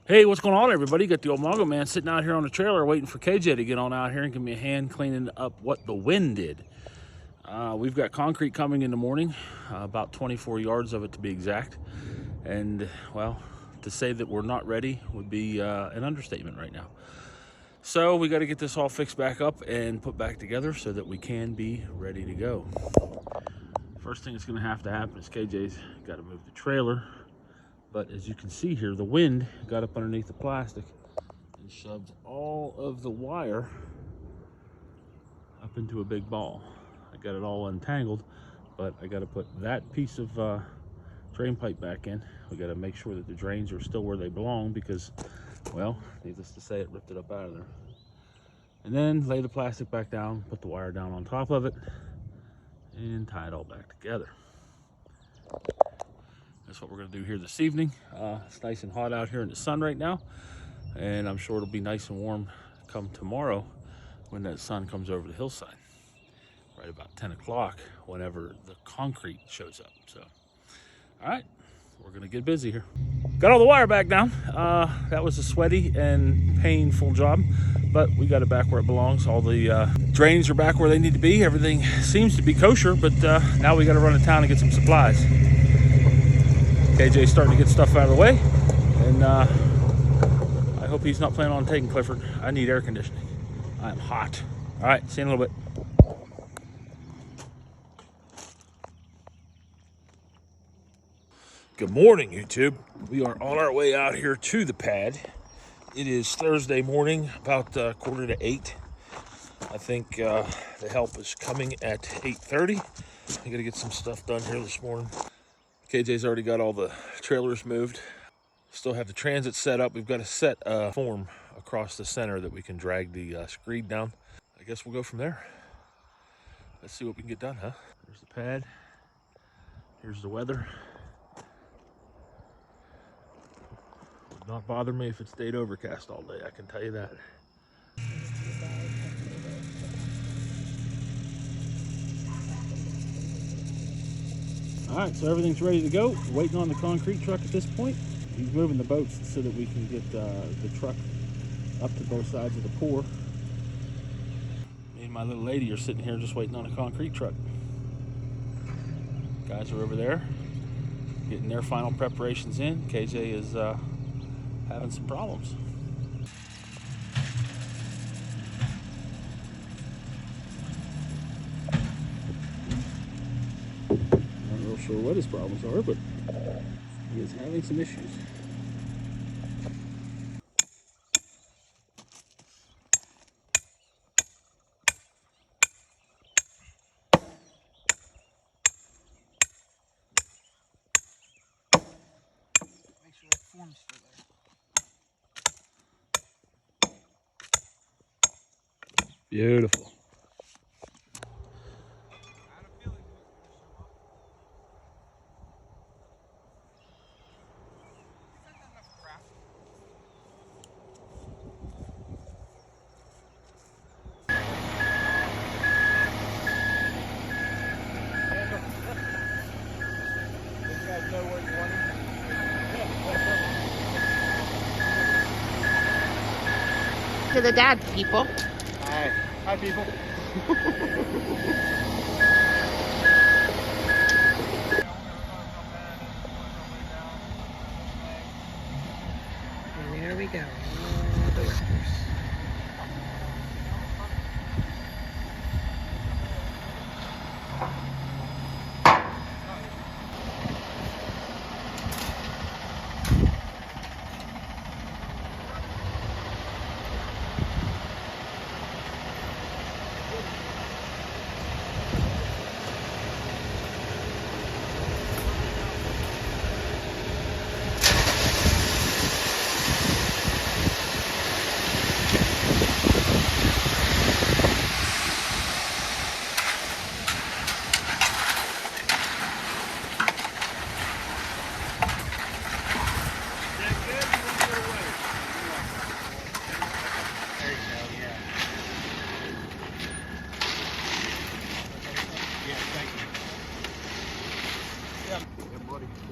Hey, what's going on, everybody? Got the old Mongo man sitting out here on the trailer waiting for KJ to get on out here and give me a hand cleaning up what the wind did. We've got concrete coming in the morning, about 24 yards of it to be exact. And, well, to say that we're not ready would be an understatement right now. So we got to get this all fixed back up and put back together so that we can be ready to go. First thing that's going to happen is KJ's got to move the trailer. But as you can see here, the wind got up underneath the plastic and shoved all of the wire up into a big ball. I got it all untangled, but I got to put that piece of drain pipe back in. We got to make sure that the drains are still where they belong because, well, needless to say, it ripped it up out of there. And then lay the plastic back down, put the wire down on top of it, and tie it all back together. That's what we're going to do here this evening. It's nice and hot out here in the sun right now, and I'm sure it'll be nice and warm come tomorrow when that sun comes over the hillside, right about 10 o'clock whenever the concrete shows up. So, all right, we're going to get busy here. Got all the wire back down. That was a sweaty and painful job, but we got it back where it belongs. All the drains are back where they need to be. Everything seems to be kosher, but now we got to run to town and get some supplies. KJ's starting to get stuff out of the way, and I hope he's not planning on taking Clifford. I need air conditioning. I am hot. All right, see you in a little bit. Good morning, YouTube. We are on our way out here to the pad. It is Thursday morning, about 7:45. I think the help is coming at 8:30. I gotta get some stuff done here this morning. KJ's already got all the trailers moved. Still have the transit set up. We've got to set a form across the center that we can drag the screed down. I guess we'll go from there. Let's see what we can get done, huh? There's the pad. Here's the weather. Would not bother me if it stayed overcast all day, I can tell you that. All right, so everything's ready to go. Waiting on the concrete truck at this point. He's moving the boats so that we can get the truck up to both sides of the pour. Me and my little lady are sitting here just waiting on a concrete truck. Guys are over there getting their final preparations in. KJ is having some problems. Not sure what his problems are, but he is having some issues. Make sure that form's still there. Beautiful. To the dad people. Hi. Hi, people. And there we go. All the workers.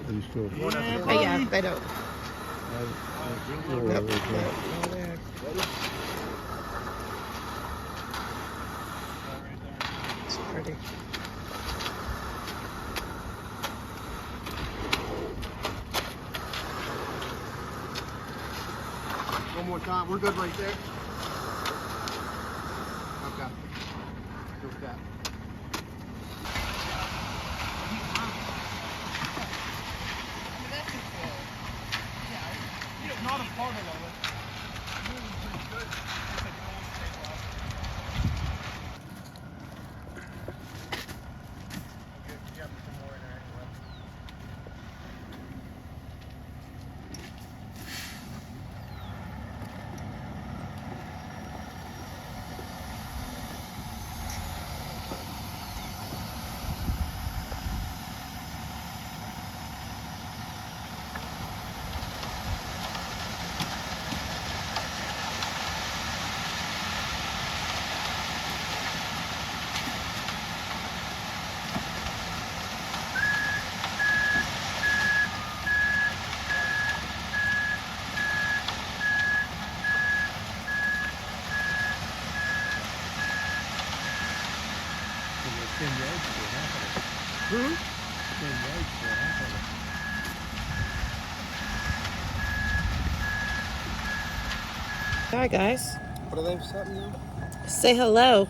Are you sure? Oh yeah, I don't. It's pretty. One more time. We're good right there. Okay. Go with that. Not a part of it. Moving pretty good. Okay, yeah, some more in there anyway. Hi guys. What are they something new? Say hello.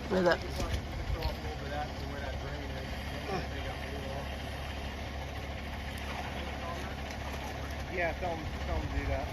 With it. Yeah, tell them to do that.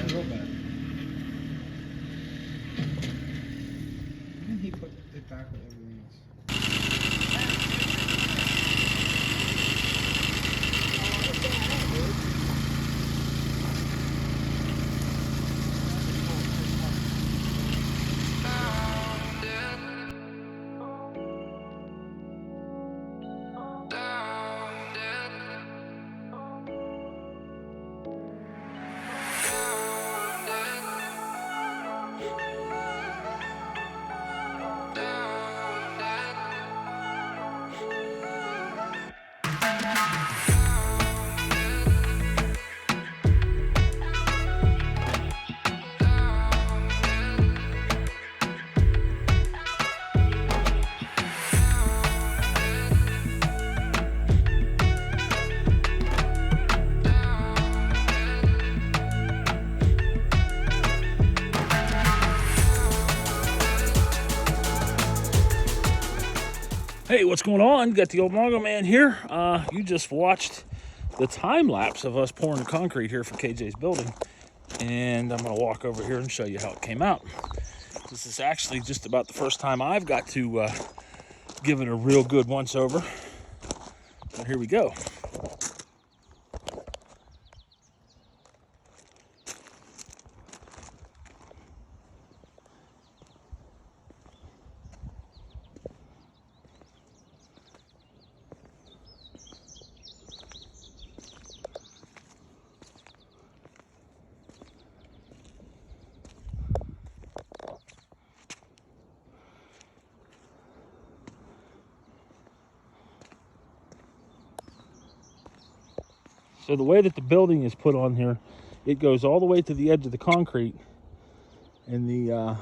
Real bad. He put it back with everything else. Hey, what's going on? Got the old Mongo man here. You just watched the time lapse of us pouring the concrete here for KJ's building, and I'm gonna walk over here and show you how it came out. This is actually just about the first time I've got to give it a real good once over. And here we go. So the way that the building is put on here, it goes all the way to the edge of the concrete, and the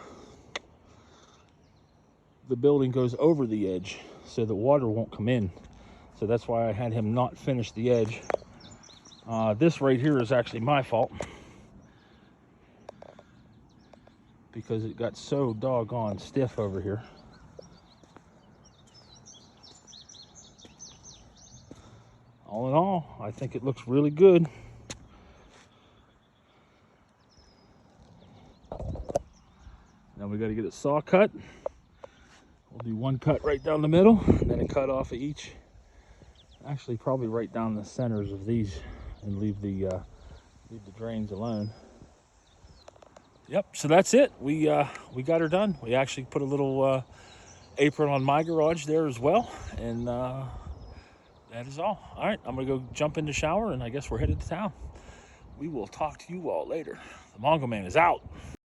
building goes over the edge so the water won't come in. So that's why I had him not finish the edge. This right here is actually my fault, because it got so doggone stiff over here. All in all, I think it looks really good. Now we got to get it saw cut. We'll do one cut right down the middle, and then a cut off of each. Actually, probably right down the centers of these, and leave the drains alone. Yep, so that's it. We got her done. We actually put a little apron on my garage there as well, and that is all. All right, I'm gonna go jump in the shower, and I guess we're headed to town. We will talk to you all later. The Mongo Man is out.